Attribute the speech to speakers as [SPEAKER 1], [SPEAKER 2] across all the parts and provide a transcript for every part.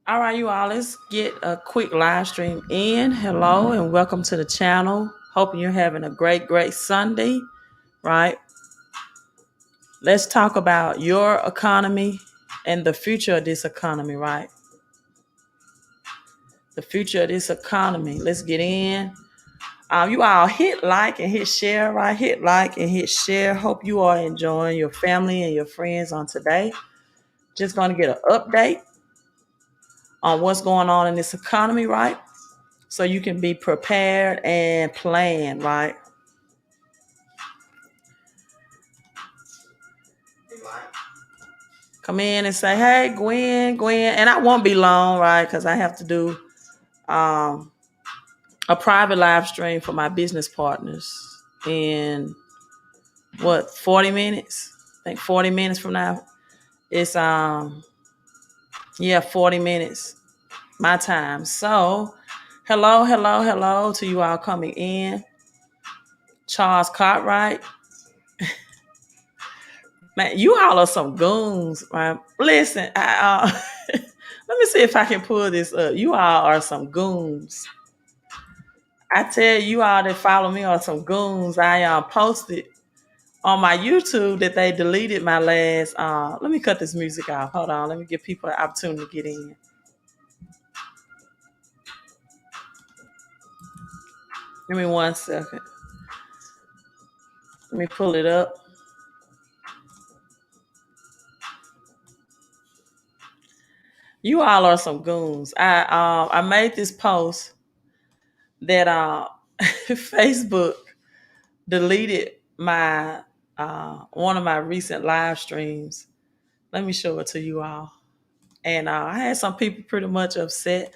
[SPEAKER 1] All right, you all, let's get a quick live stream in. Hello and welcome to the channel. Hoping you're having a great Sunday, right? Let's talk about your economy and the future of this economy, right? The future of this economy. Let's get in. You all hit like and hit share, right? Hit like and hit share. Hope you are enjoying your family and your friends on today. Just going to get an update on what's going on in this economy, right? So you can be prepared and plan, right? Come in and say, hey, Gwen. And I won't be long, right? Because I have to do um, a private live stream for my business partners in 40 minutes? I think 40 minutes from now. It's 40 minutes my time. So hello to you all coming in. Charles Cartwright. Man, you all are some goons, man. Listen, let me see if I can pull this up. You all are some goons. I tell you all that follow me are some goons. I posted on my YouTube that they deleted my last. Let me cut this music off. Hold on. Let me give people an opportunity to get in. Give me 1 second. Let me pull it up. You all are some goons. I made this post that Facebook deleted my one of my recent live streams. Let me show it to you all. And I had some people pretty much upset.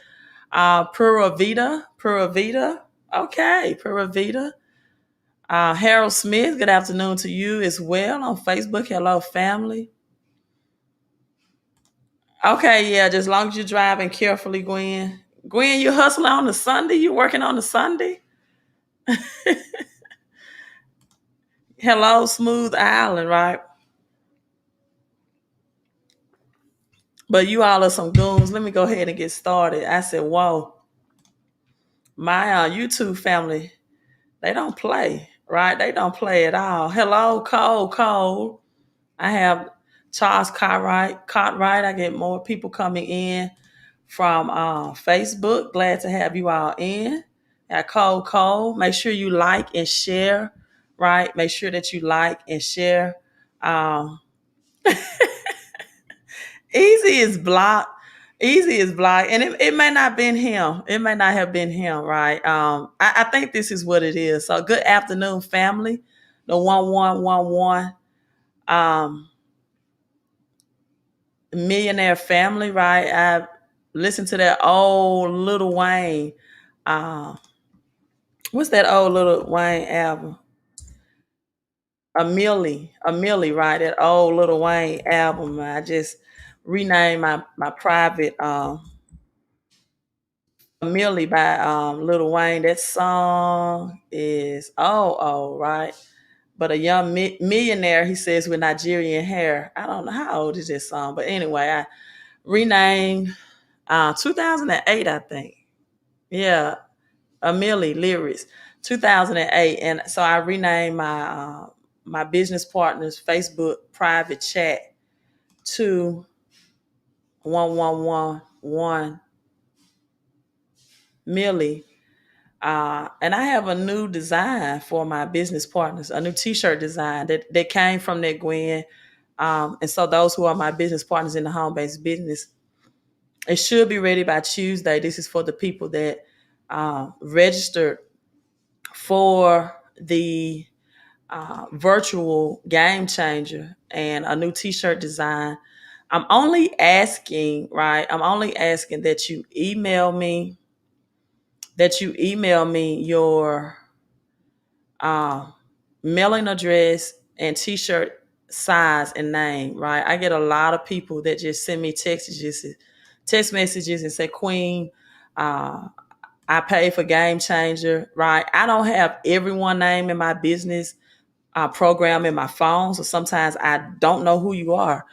[SPEAKER 1] Pura Vida. Okay, Pura Vida. Harold Smith, good afternoon to you as well on Facebook. Hello, family. Okay, yeah, just as long as you're driving carefully, Gwen. Gwen, you hustling on the Sunday? You working on the Sunday? Hello, Smooth Island, right? But you all are some goons. Let me go ahead and get started. I said, whoa, my YouTube family, they don't play, right? They don't play at all. Hello, Cole. I have Charles Cartwright. I get more people coming in from Facebook. Glad to have you all in. At Cole. Make sure you like and share, right? Make sure that you like and share. Um, Easy is blocked. Easy is blocked. And it may not been him. It may not have been him, right? I think this is what it is. So good afternoon, family. The 1111 millionaire family, right? I listened to that old Little Wayne. Uh, what's that old Little Wayne album? A Millie, right? That old Little Wayne album. I just renamed my private Millie by Lil Wayne. That song is right. But a young millionaire, he says, with Nigerian hair. I don't know how old is this song, but anyway, I renamed 2008, I think. Yeah, a Millie lyrics, 2008, and so I renamed my business partner's Facebook private chat to 1111 Millie. And I have a new design for my business partners, a new Tshirt design that came from that Gwen. And so those who are my business partners in the home-based business, it should be ready by Tuesday. This is for the people that registered for the virtual game changer and a new T-shirt design. I'm only asking, right? I'm only asking that you email me your uh, mailing address and T-shirt size and name, right? I get a lot of people that just send me text messages and say, Queen, I pay for Game Changer, right? I don't have everyone name in my business program in my phone, so sometimes I don't know who you are.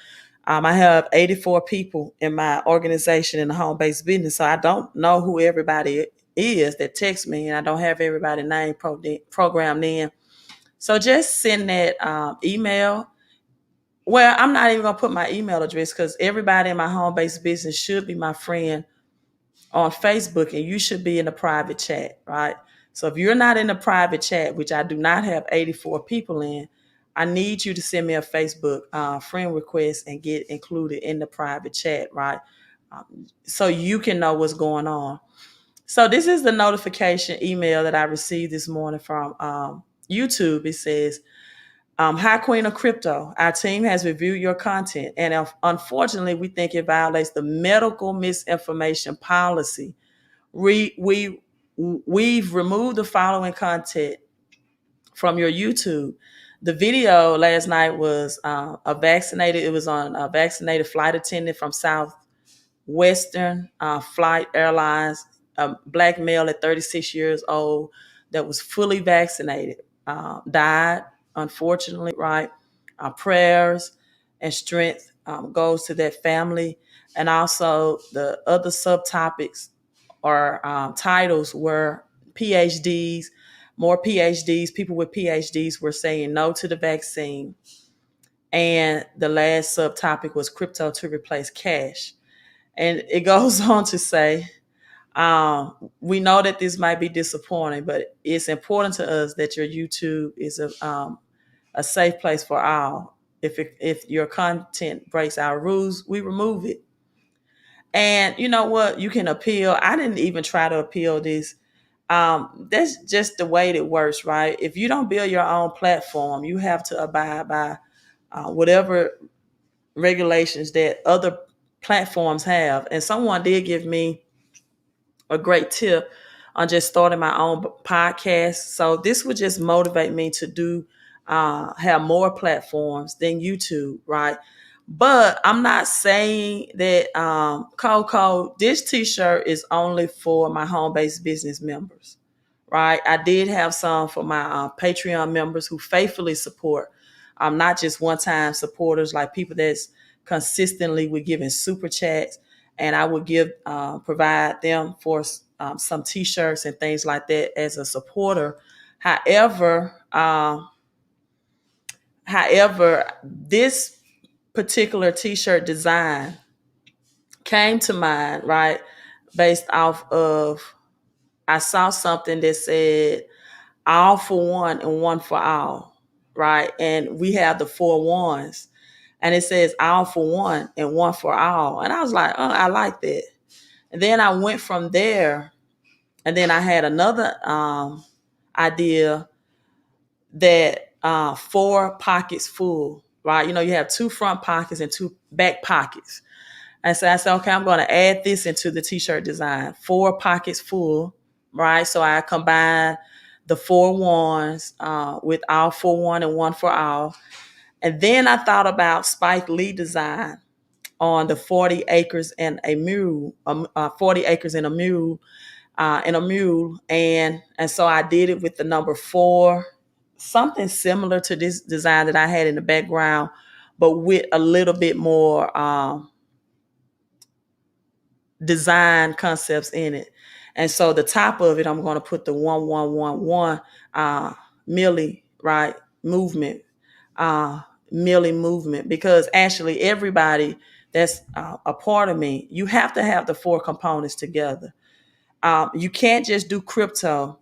[SPEAKER 1] I have 84 people in my organization in the home-based business, so I don't know who everybody is that texts me, and I don't have everybody's name programmed in. So just send that email. Well, I'm not even gonna put my email address because everybody in my home-based business should be my friend on Facebook, and you should be in a private chat, right? So if you're not in a private chat, which I do not have 84 people in, I need you to send me a Facebook friend request and get included in the private chat, right? So you can know what's going on. So this is the notification email that I received this morning from YouTube. It says, "Hi, Queen of Crypto. Our team has reviewed your content, and unfortunately, we think it violates the medical misinformation policy. We've removed the following content from your YouTube. The video last night was a vaccinated. It was on a vaccinated flight attendant from Southwestern Flight Airlines, a black male at 36 years old that was fully vaccinated, died, unfortunately, right? Prayers and strength goes to that family. And also the other subtopics or titles were PhDs, more PhDs, people with PhDs were saying no to the vaccine. And the last subtopic was crypto to replace cash. And it goes on to say, we know that this might be disappointing, but it's important to us that your YouTube is a safe place for all. If your content breaks our rules, we remove it. And you know what? You can appeal. I didn't even try to appeal this. That's just the way it works, right? If you don't build your own platform, you have to abide by whatever regulations that other platforms have. And someone did give me a great tip on just starting my own podcast. So this would just motivate me to do have more platforms than YouTube, right? But I'm not saying that Coco, this t-shirt is only for my home-based business members, right? I did have some for my Patreon members who faithfully support. Not just one-time supporters, like people that's consistently with giving super chats, and I would provide them for some t-shirts and things like that as a supporter. However, this particular t-shirt design came to mind, right, based off of I saw something that said all for one and one for all, right? And we have the 4 ones, and it says all for one and one for all. And I was like, oh, I like that. And then I went from there, and then I had another idea that 4 pockets full, right? You know, you have 2 front pockets and 2 back pockets. And so I said, okay, I'm going to add this into the t-shirt design, 4 pockets full, right? So I combined the 4 ones with all for one and one for all. And then I thought about Spike Lee design on the 40 acres and a mule, 40 acres and a mule, and so I did it with the number 4, something similar to this design that I had in the background, but with a little bit more design concepts in it. And so the top of it, I'm going to put the 1111 milli, right, movement, milli movement, because actually everybody that's a part of me, you have to have the 4 components together. You can't just do crypto,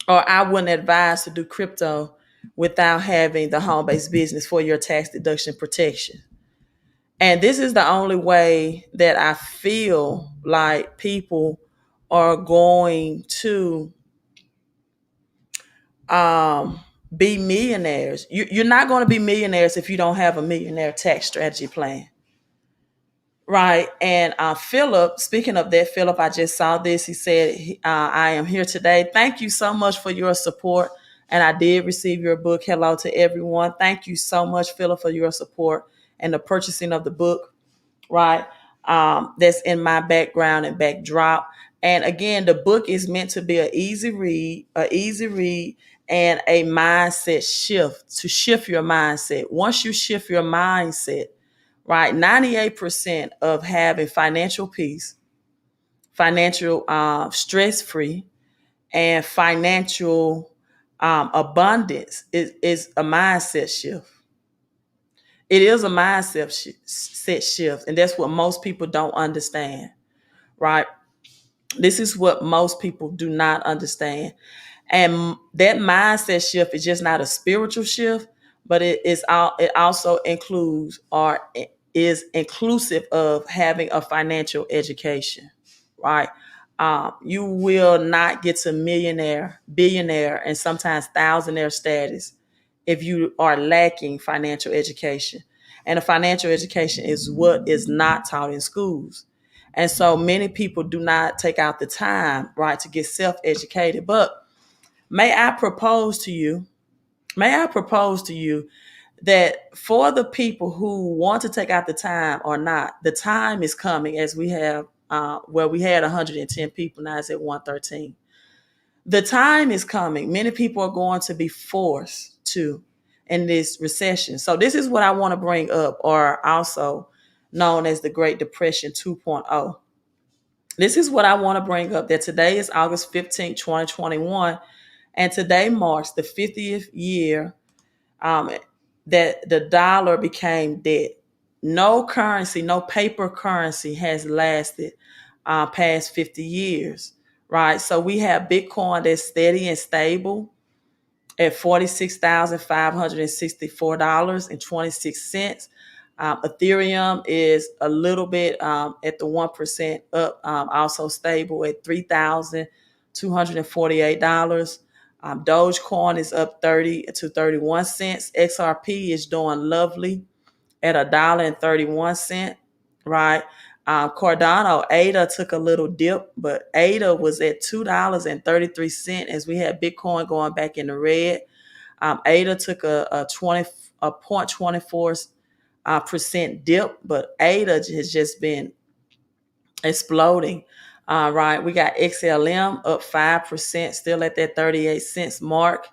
[SPEAKER 1] or I wouldn't advise to do crypto without having the home-based business for your tax deduction protection. And this is the only way that I feel like people are going to be millionaires. You're not going to be millionaires if you don't have a millionaire tax strategy plan. Right. And Philip, speaking of that, Philip, I just saw this. He said, I am here today. Thank you so much for your support. And I did receive your book. Hello to everyone. Thank you so much, Philip, for your support and the purchasing of the book. Right. That's in my background and backdrop. And again, the book is meant to be an easy read, and a mindset shift, to shift your mindset. Once you shift your mindset, right? 98% of having financial peace, financial stress free, and financial abundance is a mindset shift. It is a mindset set shift, and that's what most people don't understand, right? This is what most people do not understand. And that mindset shift is just not a spiritual shift, but it also includes or is inclusive of having a financial education, right? You will not get to millionaire, billionaire, and sometimes thousandaire status if you are lacking financial education. And a financial education is what is not taught in schools. And so many people do not take out the time, right, to get self-educated. But may I propose to you, may I propose to you that for the people who want to take out the time or not, the time is coming as we have, where we had 110 people, now it's at 113. The time is coming. Many people are going to be forced to in this recession. So this is what I want to bring up, or also known as the Great Depression 2.0. This is what I want to bring up, that today is August 15th, 2021, and today marks the 50th year um, that the dollar became dead. No currency, no paper currency has lasted past 50 years, right? So we have Bitcoin that's steady and stable at $46,564.26. Ethereum is a little bit at the 1% up, also stable at $3,248. Dogecoin is up 30 to 31 cents. XRP is doing lovely at $1.31, right? Cardano, ADA took a little dip, but ADA was at $2.33 as we had Bitcoin going back in the red. ADA took a 0.24 percent dip, but ADA has just been exploding. Right, we got XLM up 5%, still at that 38 cents mark.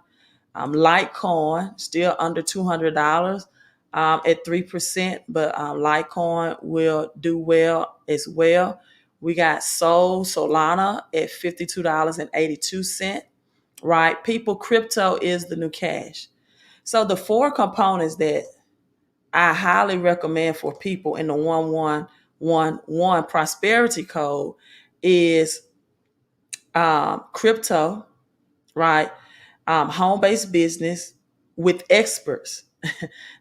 [SPEAKER 1] Litecoin still under $200 at 3%, but Litecoin will do well as well. We got Solana at $52.82. Right, people, crypto is the new cash. So the four components that I highly recommend for people in the 1111 prosperity code is crypto, right? Home-based business with experts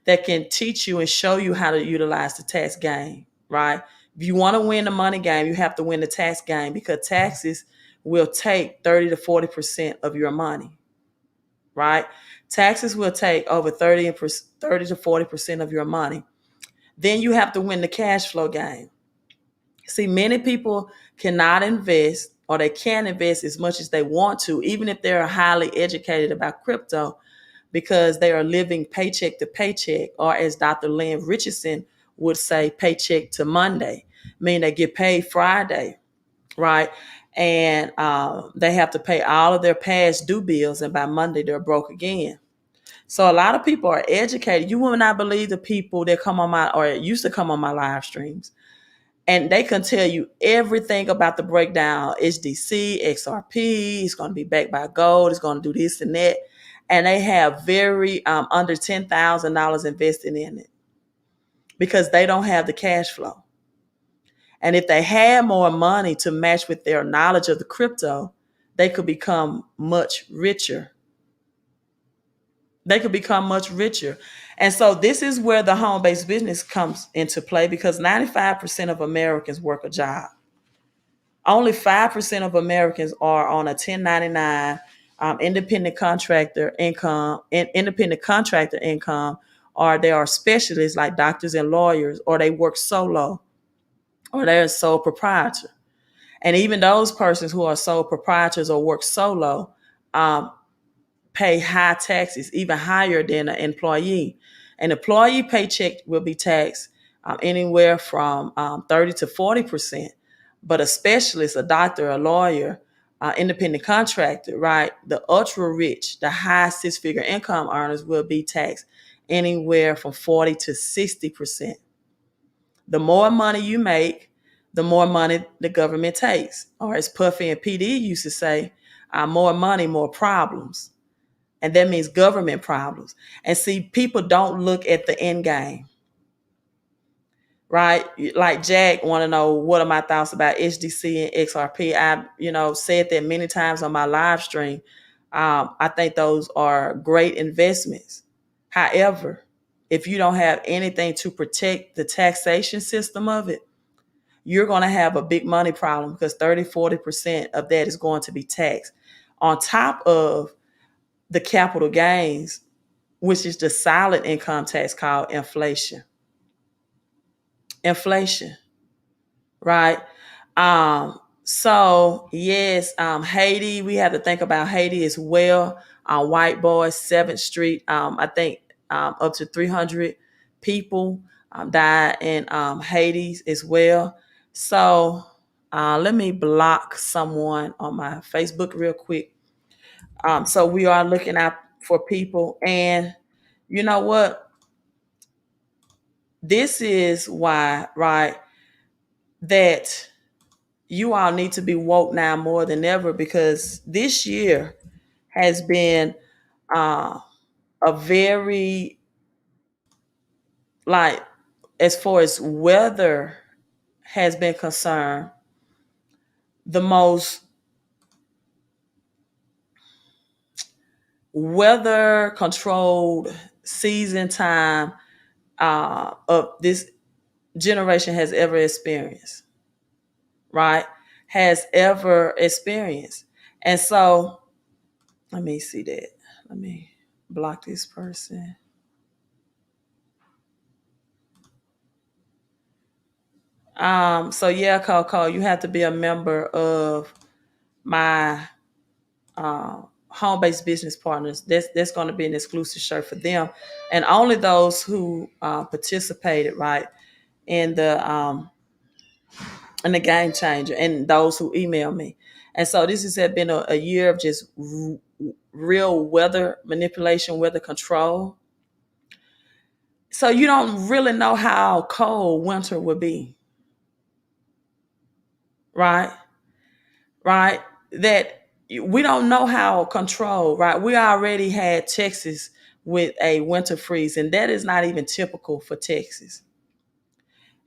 [SPEAKER 1] that can teach you and show you how to utilize the tax game, right? If you want to win the money game, you have to win the tax game, because taxes will take 30 to 40% of your money, right? Taxes will take over 30 to 40% of your money. Then you have to win the cash flow game. See, many people cannot invest, or they can't invest as much as they want to, even if they're highly educated about crypto, because they are living paycheck to paycheck, or as Dr. Lynn Richardson would say, paycheck to Monday, meaning they get paid Friday, right? And they have to pay all of their past due bills, and by Monday they're broke again. So a lot of people are educated. You will not believe the people that come on my, or used to come on my live streams, and they can tell you everything about the breakdown. HDC, XRP, it's going to be backed by gold, it's going to do this and that. And they have very under $10,000 invested in it because they don't have the cash flow. And if they had more money to match with their knowledge of the crypto, they could become much richer. They could become much richer. And so this is where the home-based business comes into play, because 95% of Americans work a job. Only 5% of Americans are on a 1099 independent contractor income, or they are specialists like doctors and lawyers, or they work solo, or they're a sole proprietor. And even those persons who are sole proprietors or work solo pay high taxes, even higher than an employee. An employee paycheck will be taxed anywhere from 30 to 40%. But a specialist, a doctor, a lawyer, independent contractor, right? The ultra rich, the high six-figure income earners will be taxed anywhere from 40 to 60%. The more money you make, the more money the government takes. Or as Puffy and PD used to say, more money, more problems. And that means government problems. And see, people don't look at the end game, right? Like Jack want to know what are my thoughts about HDC and XRP. I, said that many times on my live stream. I think those are great investments. However, if you don't have anything to protect the taxation system of it, you're going to have a big money problem because 30-40% of that is going to be taxed on top of the capital gains, which is the silent income tax called inflation. Inflation, right? So yes, Haiti, we have to think about Haiti as well. White Boys, 7th Street, I think up to 300 people died in Haiti as well. So let me block someone on my Facebook real quick. So we are looking out for people. And you know what? This is why, right, that you all need to be woke now more than ever, because this year has been uh, a very, like, as far as weather has been concerned, the most weather controlled season time of this generation has ever experienced, right? Has ever experienced. And so, let me see that. Let me block this person. So yeah, Coco, you have to be a member of my home-based business partners. That's going to be an exclusive shirt for them, and only those who participated, right, in the game changer, and those who email me. And so this has been a year of just real weather manipulation, weather control. So you don't really know how cold winter will be, right? Right? That we don't know how controlled, right? We already had Texas with a winter freeze, and that is not even typical for Texas.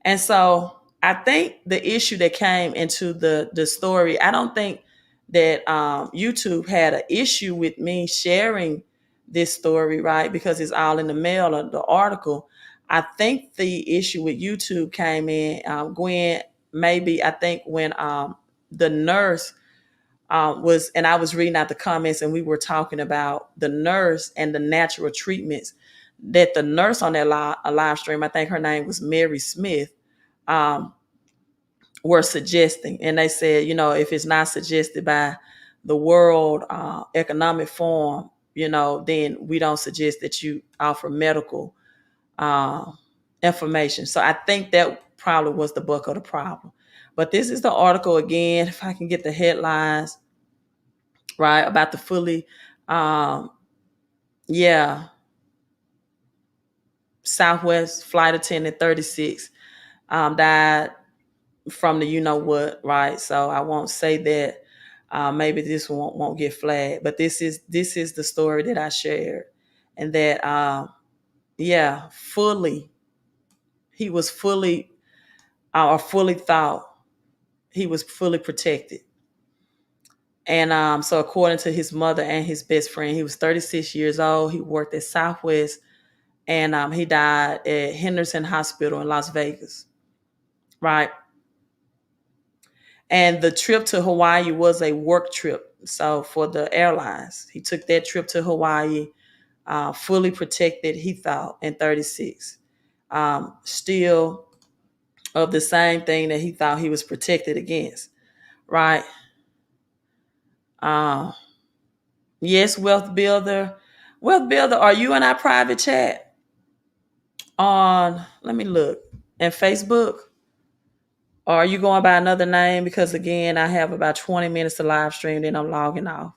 [SPEAKER 1] And so I think the issue that came into the story, I don't think that YouTube had an issue with me sharing this story, right? Because it's all in the mail or the article. I think the issue with YouTube came in, Gwen, maybe I think when the nurse was, and I was reading out the comments, and we were talking about the nurse and the natural treatments that the nurse on that live stream, I think her name was Mary Smith, um, were suggesting. And they said, if it's not suggested by the World Economic Forum, then we don't suggest that you offer medical uh, information. So I think that probably was the bulk of the problem. But this is the article again, if I can get the headlines right, about the fully, um, yeah, Southwest flight attendant 36 died from the what, right? So I won't say that. Maybe this won't get flagged, but this is the story that I shared, and that fully, he was fully or fully thought he was fully protected. And so according to his mother and his best friend, he was 36 years old. He worked at Southwest, and he died at Henderson Hospital in Las Vegas, right? And the trip to Hawaii was a work trip. So for the airlines, he took that trip to Hawaii, fully protected, he thought, in 36. Still of the same thing that he thought he was protected against, right? Yes, Wealth Builder. Wealth Builder, are you in our private chat on, let me look, and Facebook? Or are you going by another name? Because again, I have about 20 minutes to live stream, then I'm logging off.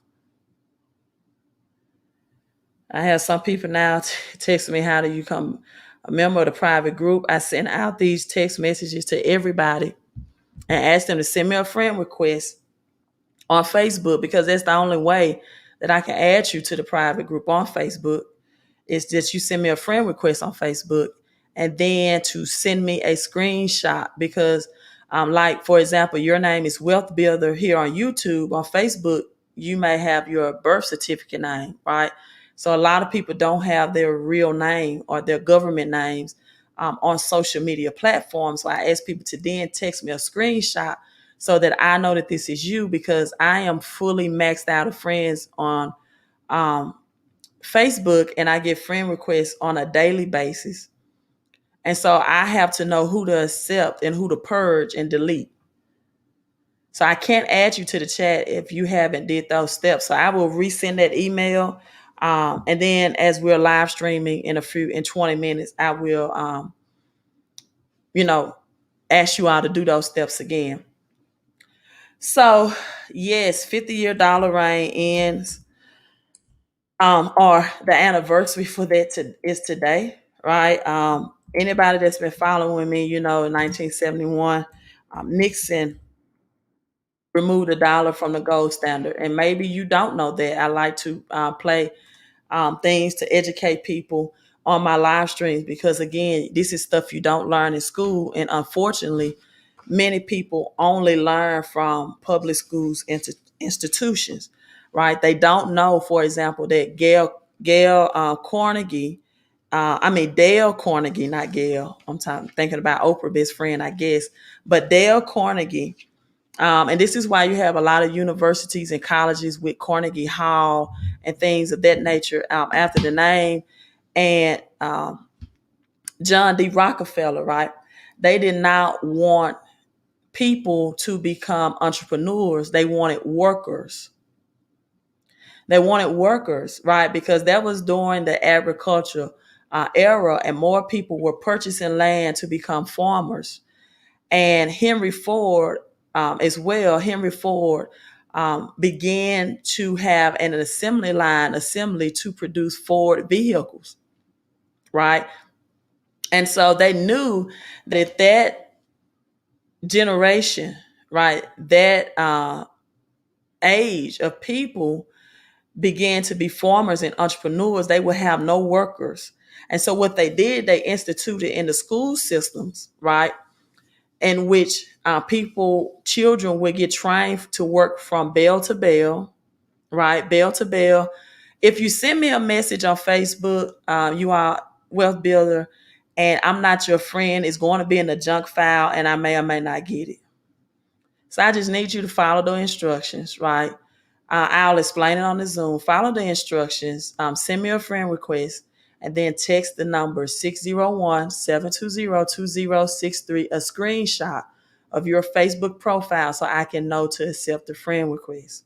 [SPEAKER 1] I have some people now text me, how do you come a member of the private group, I sent out these text messages to everybody and asked them to send me a friend request on Facebook, because that's the only way that I can add you to the private group on Facebook. Is just you send me a friend request on Facebook, and then to send me a screenshot, because like, for example, your name is Wealth Builder here on YouTube. On Facebook, you may have your birth certificate name, right? So a lot of people don't have their real name or their government names on social media platforms. So I ask people to then text me a screenshot so that I know that this is you, because I am fully maxed out of friends on um, Facebook, and I get friend requests on a daily basis. And so I have to know who to accept and who to purge and delete. So I can't add you to the chat if you haven't did those steps. So I will resend that email. And then as we're live streaming in 20 minutes, I will, you know, ask you all to do those steps again. So yes, 50-year dollar reign ends. Or the anniversary for that is today, right? Anybody that's been following me, in 1971, Nixon removed the dollar from the gold standard. And maybe you don't know that. I like to play things to educate people on my live streams, because again, this is stuff you don't learn in school. And unfortunately, many people only learn from public schools institutions, right? They don't know, for example, that Gail Carnegie, Dale Carnegie, not Gail. Thinking about Oprah, best friend, I guess, but Dale Carnegie. And this is why you have a lot of universities and colleges with Carnegie Hall and things of that nature after the name. And John D. Rockefeller, right? They did not want people to become entrepreneurs. They wanted workers. They wanted workers, right? Because that was during the agriculture era, and more people were purchasing land to become farmers. And Henry Ford, as well, Henry Ford began to have an assembly line to produce Ford vehicles, right? And so they knew that generation, right, that age of people began to be farmers and entrepreneurs, they would have no workers. And so what they did, they instituted in the school systems, right, in which children would get trained to work from bell to bell, right? Bell to bell. If you send me a message on Facebook, you are Wealth Builder, and I'm not your friend, it's going to be in the junk file, and I may or may not get it. So I just need you to follow the instructions, right? I'll explain it on the Zoom. Follow the instructions. Send me a friend request, and then text the number 601-720-2063, a screenshot of your Facebook profile, so I can know to accept the friend request.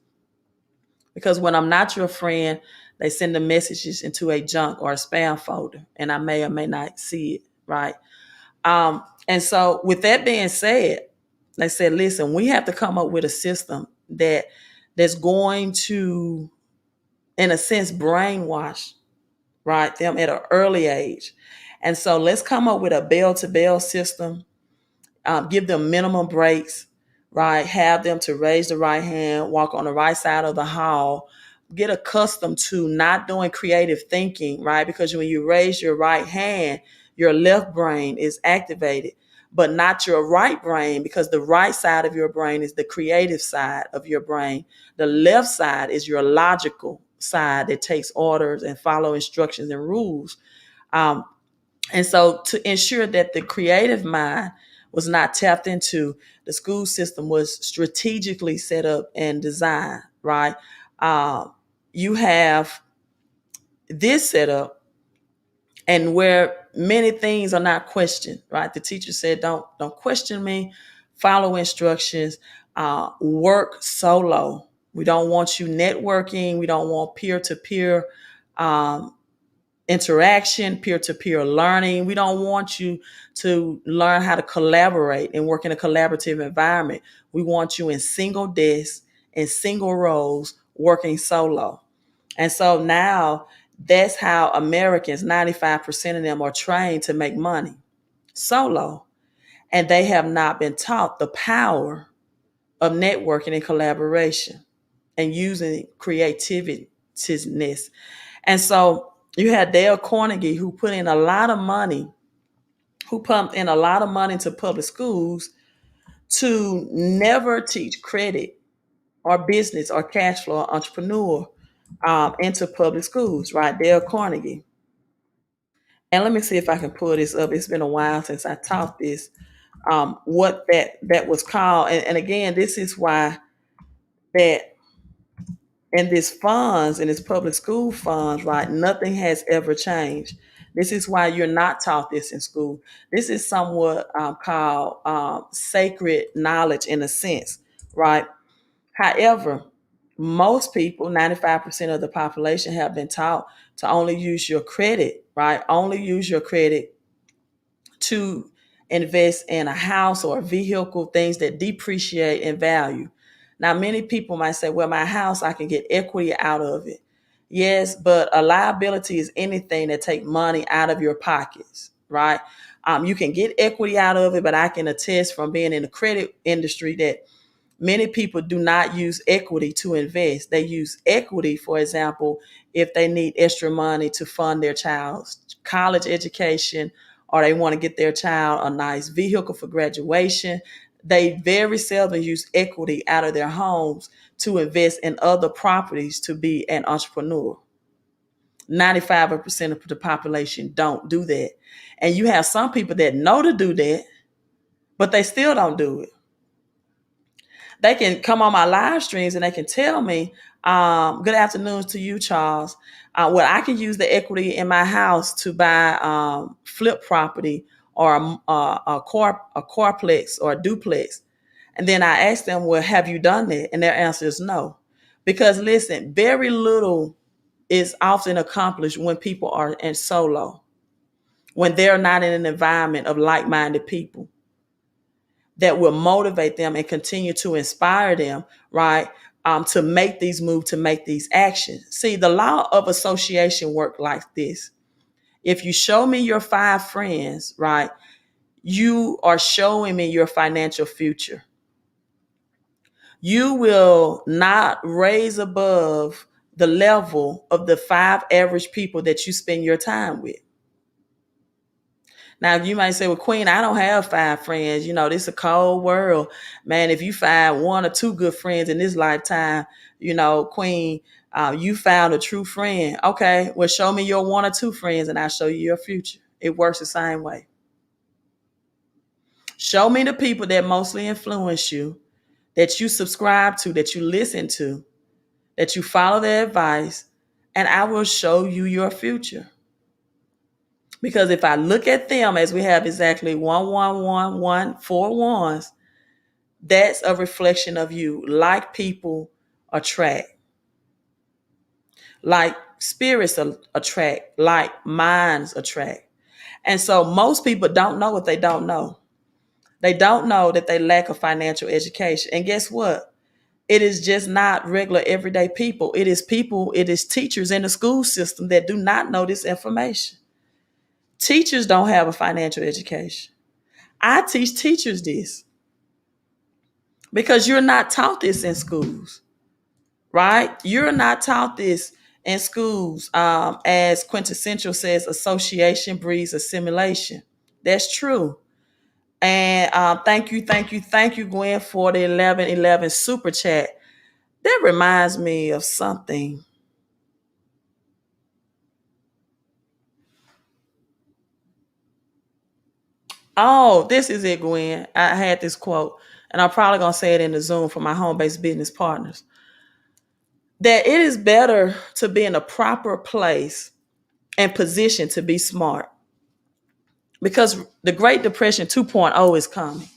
[SPEAKER 1] Because when I'm not your friend, they send the messages into a junk or a spam folder, and I may or may not see it, right? And so with that being said, they said, listen, we have to come up with a system that's going to, in a sense, brainwash, right, them at an early age. And so let's come up with a bell-to-bell system, give them minimum breaks, right, have them to raise the right hand, walk on the right side of the hall, get accustomed to not doing creative thinking, right, because when you raise your right hand, your left brain is activated, but not your right brain, because the right side of your brain is the creative side of your brain. The left side is your logical side that takes orders and follow instructions and rules. And so to ensure that the creative mind was not tapped into, the school system was strategically set up and designed, right? You have this set up, and where many things are not questioned, right? The teacher said, don't question me, follow instructions, work solo. We don't want you networking. We don't want peer-to-peer interaction, peer-to-peer learning. We don't want you to learn how to collaborate and work in a collaborative environment. We want you in single desks, in single roles, working solo. And so now That's how Americans, 95% of them are trained to make money solo. And they have not been taught the power of networking and collaboration and using creativity. And so you had Dale Carnegie, who put in a lot of money, who pumped in a lot of money into public schools to never teach credit or business or cash flow or entrepreneur into public schools, right? Dale Carnegie. And let me see if I can pull this up. It's been a while since I taught this. What that was called, and again, this is why that in this funds, in this public school funds, right? Nothing has ever changed. This is why you're not taught this in school. This is somewhat called sacred knowledge in a sense, right? However, most people, 95% of the population, have been taught to only use your credit, right? Only use your credit to invest in a house or a vehicle, things that depreciate in value. Now, many people might say, well, my house, I can get equity out of it. Yes, but a liability is anything that take money out of your pockets, right? You can get equity out of it, but I can attest from being in the credit industry that many people do not use equity to invest. They use equity, for example, if they need extra money to fund their child's college education or they want to get their child a nice vehicle for graduation. They very seldom use equity out of their homes to invest in other properties to be an entrepreneur. 95% of the population don't do that. And you have some people that know to do that, but they still don't do it. They can come on my live streams and they can tell me, good afternoon to you, Charles. Well, I can use the equity in my house to buy flip property or a carplex or a duplex. And then I ask them, well, have you done that? And their answer is no. Because listen, very little is often accomplished when people are in solo, when they're not in an environment of like-minded people that will motivate them and continue to inspire them, right? To make these moves, to make these actions. See, the law of association work like this. If you show me your 5 friends, right, you are showing me your financial future. You will not raise above the level of the 5 average people that you spend your time with. Now, you might say, well, Queen, I don't have 5 friends. You know, this is a cold world. Man, if you find 1 or 2 good friends in this lifetime, you know, Queen, you found a true friend. Okay, well, show me your 1 or 2 friends and I'll show you your future. It works the same way. Show me the people that mostly influence you, that you subscribe to, that you listen to, that you follow their advice, and I will show you your future. Because if I look at them as we have exactly 4 ones, that's a reflection of you. Like people attract, like spirits attract, like minds attract. And so most people don't know what they don't know. They don't know that they lack a financial education. And guess what? It is just not regular everyday people. It is teachers in the school system that do not know this information. Teachers don't have a financial education. I teach teachers this because you're not taught this in schools, right? You're not taught this in schools. As Quintessential says, association breeds assimilation. That's true. And thank you, Gwen, for the 1111 super chat. That reminds me of something. Oh, this is it, Gwen. I had this quote, and I'm probably going to say it in the Zoom for my home-based business partners. That it is better to be in a proper place and position to be smart. Because the Great Depression 2.0 is coming.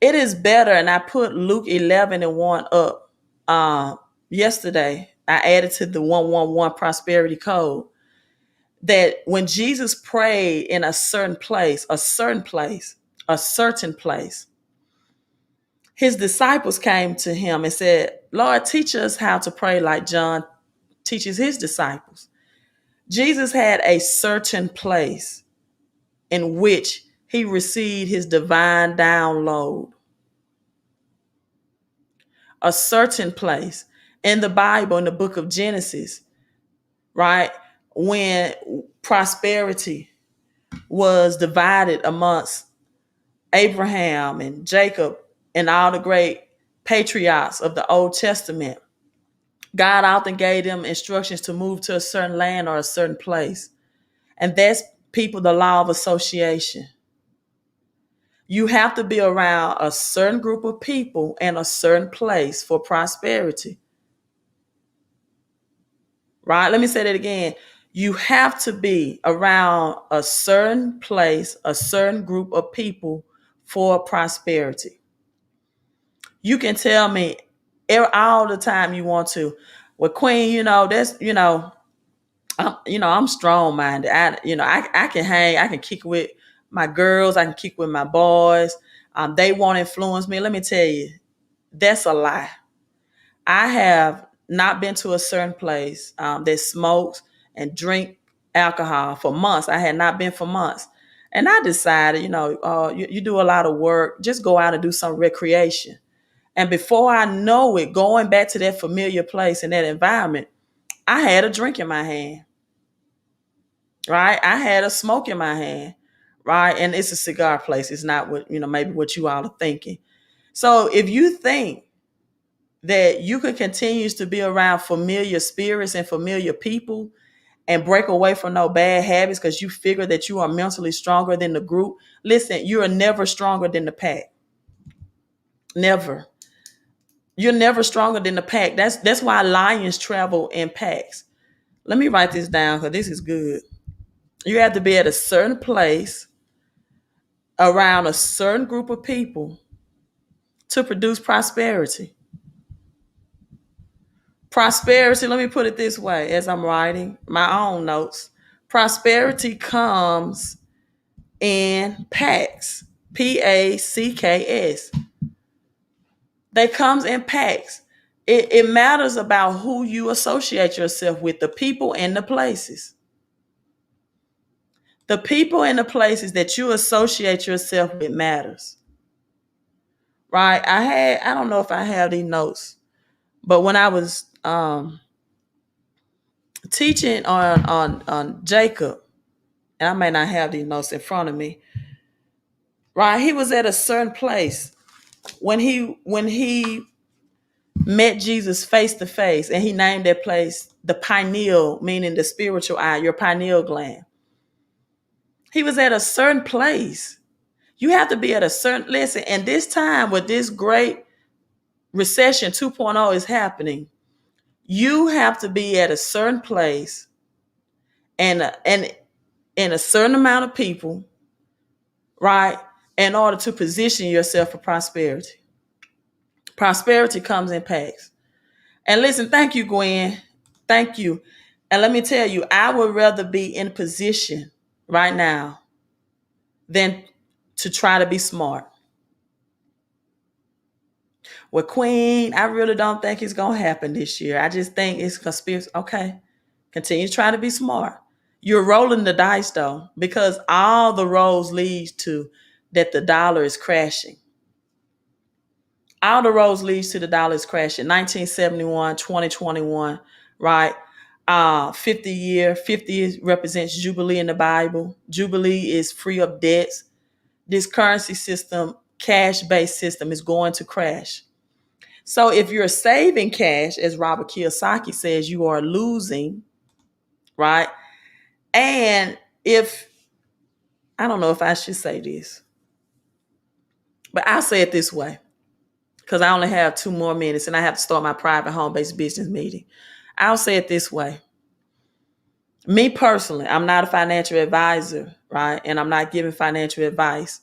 [SPEAKER 1] It is better, and I put Luke 11:1 up yesterday. I added to the 111 prosperity code. That when Jesus prayed in a certain place, his disciples came to him and said, Lord, teach us how to pray like John teaches his disciples. Jesus had a certain place in which he received his divine download. A certain place in the Bible, in the book of Genesis, right? When prosperity was divided amongst Abraham and Jacob and all the great patriarchs of the Old Testament, God often gave them instructions to move to a certain land or a certain place. And that's people, the law of association. You have to be around a certain group of people and a certain place for prosperity. Right? Let me say that again. You have to be around a certain place, a certain group of people for prosperity. You can tell me all the time you want to. Well, Queen, that's, I'm strong minded. I can hang, I can kick with my girls, I can kick with my boys. They won't influence me. Let me tell you, that's a lie. I have not been to a certain place that smokes and drink alcohol for months. I had not been for months. And I decided, you do a lot of work, just go out and do some recreation. And before I know it, going back to that familiar place and that environment, I had a drink in my hand, right? I had a smoke in my hand, right? And it's a cigar place. It's not what, maybe what you all are thinking. So if you think that you could continue to be around familiar spirits and familiar people and break away from no bad habits because you figure that you are mentally stronger than the group, listen, you are never stronger than the pack. Never. You're never stronger than the pack. That's why lions travel in packs. Let me write this down because this is good. You have to be at a certain place around a certain group of people to produce prosperity. Prosperity, let me put it this way as I'm writing my own notes. Prosperity comes in packs. Packs. They comes in packs. It matters about who you associate yourself with, the people and the places. The people and the places that you associate yourself with matters. Right? I don't know if I have these notes, but when I was teaching on Jacob, and I may not have these notes in front of me, right? He was at a certain place when he met Jesus face to face, and he named that place the pineal, meaning the spiritual eye, your pineal gland. He was at a certain place. You have to be at a certain, listen, and this time with this great recession 2.0 is happening, you have to be at a certain place and in a certain amount of people, right, in order to position yourself for prosperity. Prosperity comes in packs. And listen, thank you, Gwen. Thank you. And let me tell you, I would rather be in position right now than to try to be smart. Well, Queen, I really don't think it's going to happen this year. I just think it's conspiracy. Okay. Continue trying to be smart. You're rolling the dice, though, because all the rolls lead to that the dollar is crashing. All the roads leads to the dollar is crashing. 1971, 2021, right? 50 year, 50 represents Jubilee in the Bible. Jubilee is free of debts. This currency system, cash-based system, is going to crash. So if you're saving cash, as Robert Kiyosaki says, you are losing, right? And I don't know if I should say this, but I'll say it this way, because I only have 2 more minutes and I have to start my private home-based business meeting. I'll say it this way. Me personally, I'm not a financial advisor, right? And I'm not giving financial advice.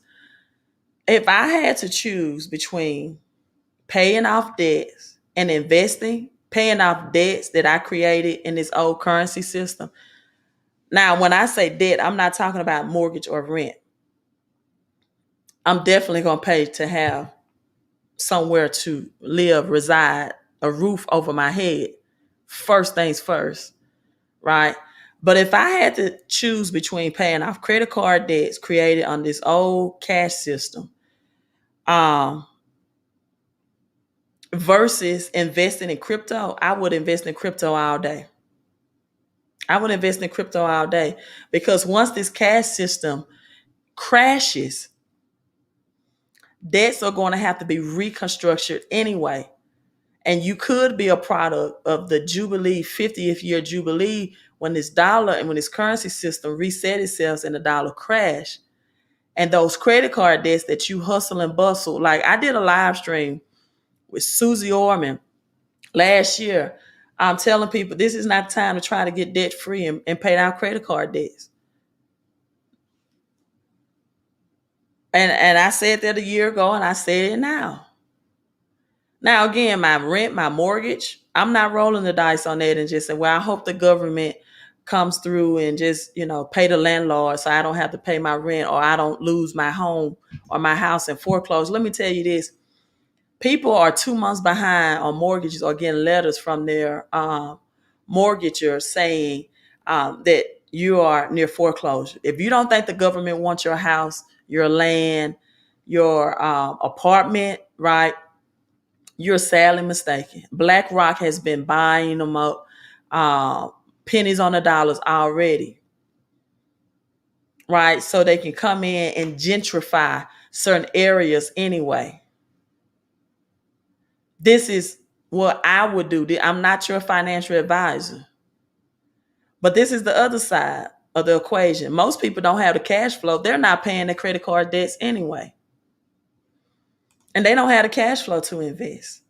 [SPEAKER 1] If I had to choose between paying off debts and investing, paying off debts that I created in this old currency system. Now, when I say debt, I'm not talking about mortgage or rent. I'm definitely going to pay to have somewhere to live, reside, a roof over my head. First things first, right? But if I had to choose between paying off credit card debts created on this old cash system, um, versus investing in crypto, I would invest in crypto all day. I would invest in crypto all day because once this cash system crashes, debts are going to have to be reconstructed anyway. And you could be a product of the Jubilee, 50th year Jubilee, when this dollar and when this currency system reset itself and the dollar crashed. And those credit card debts that you hustle and bustle. Like I did a live stream with Susie Orman last year. I'm telling people this is not time to try to get debt free and pay down credit card debts. And I said that a year ago and I said it now. Now again, my rent, my mortgage, I'm not rolling the dice on that and just say, well, I hope the government comes through and just, pay the landlord so I don't have to pay my rent or I don't lose my home or my house in foreclosure. Let me tell you this. People are 2 months behind on mortgages or getting letters from their mortgager saying that you are near foreclosure. If you don't think the government wants your house, your land, your apartment, right, you're sadly mistaken. BlackRock has been buying them up, pennies on the dollars already, right? So they can come in and gentrify certain areas anyway. This is what I would do. I'm not your financial advisor. But this is the other side of the equation. Most people don't have the cash flow. They're not paying their credit card debts anyway. And they don't have the cash flow to invest.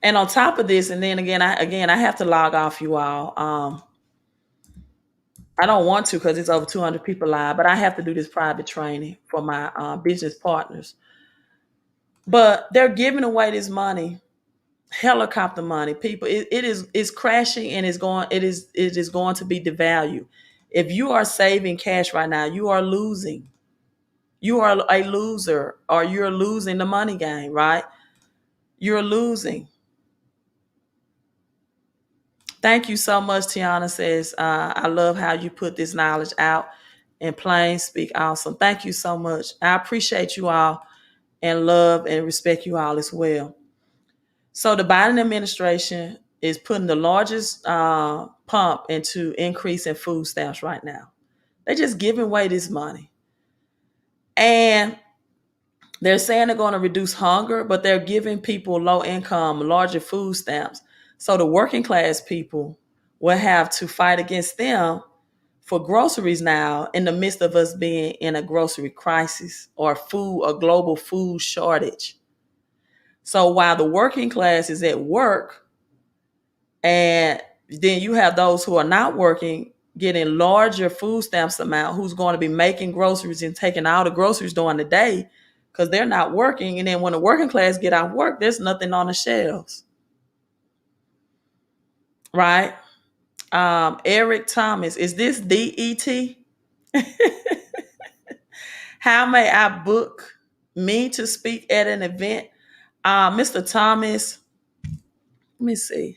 [SPEAKER 1] And on top of this, and then I have to log off, you all. I don't want to because it's over 200 people live, but I have to do this private training for my business partners. But they're giving away this money, helicopter money. People, it's crashing and it is going to be devalued. If you are saving cash right now, you are losing. You are a loser, or you're losing the money game, right? You're losing. Thank you so much, Tiana says. I love how you put this knowledge out in plain speak. Awesome. Thank you so much. I appreciate you all and love and respect you all as well. So the Biden administration is putting the largest pump into increasing food stamps right now. They're just giving away this money. And they're saying they're going to reduce hunger, but they're giving people low income larger food stamps. So the working class people will have to fight against them for groceries now in the midst of us being in a grocery crisis or a global food shortage. So while the working class is at work, and then you have those who are not working getting larger food stamps amount, who's going to be making groceries and taking all the groceries during the day because they're not working. And then when the working class get out of work, there's nothing on the shelves. Right? Eric Thomas, is this DET? How may I book me to speak at an event? Mr. Thomas, let me see.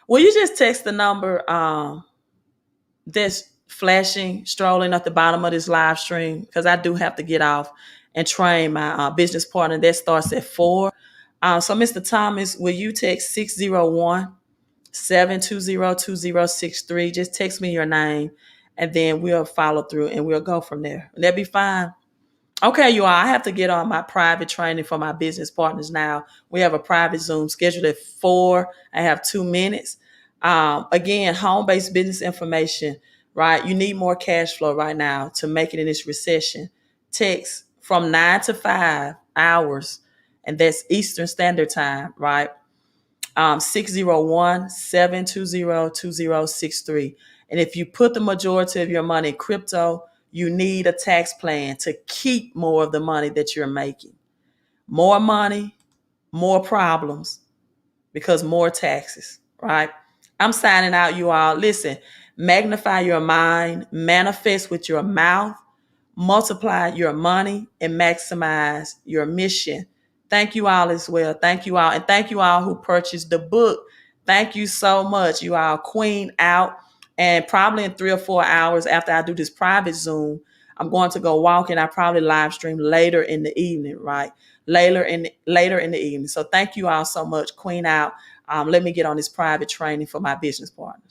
[SPEAKER 1] Will you just text the number that's flashing, strolling at the bottom of this live stream? Because I do have to get off and train my business partner. That starts at 4. So Mr. Thomas, will you text 601-720-2063? Just text me your name and then we'll follow through and we'll go from there. Will that be fine? Okay, you all, I have to get on my private training for my business partners now. We have a private Zoom scheduled at 4. I have 2 minutes. Again, home-based business information, right? You need more cash flow right now to make it in this recession. Text from 9 to 5 hours, and that's Eastern Standard Time, right? 601-720-2063. And if you put the majority of your money in crypto, you need a tax plan to keep more of the money that you're making. More money, more problems, because more taxes, right? I'm signing out, you all. Listen, magnify your mind, manifest with your mouth, multiply your money, and maximize your mission. Thank you all as well. Thank you all. And thank you all who purchased the book Thank you so much. You are Queen out. And probably in 3 or 4 hours after I do this private Zoom, I'm going to go walk and I probably live stream later in the evening, right? Later in the evening. So thank you all so much. Queen out. Let me get on this private training for my business partners.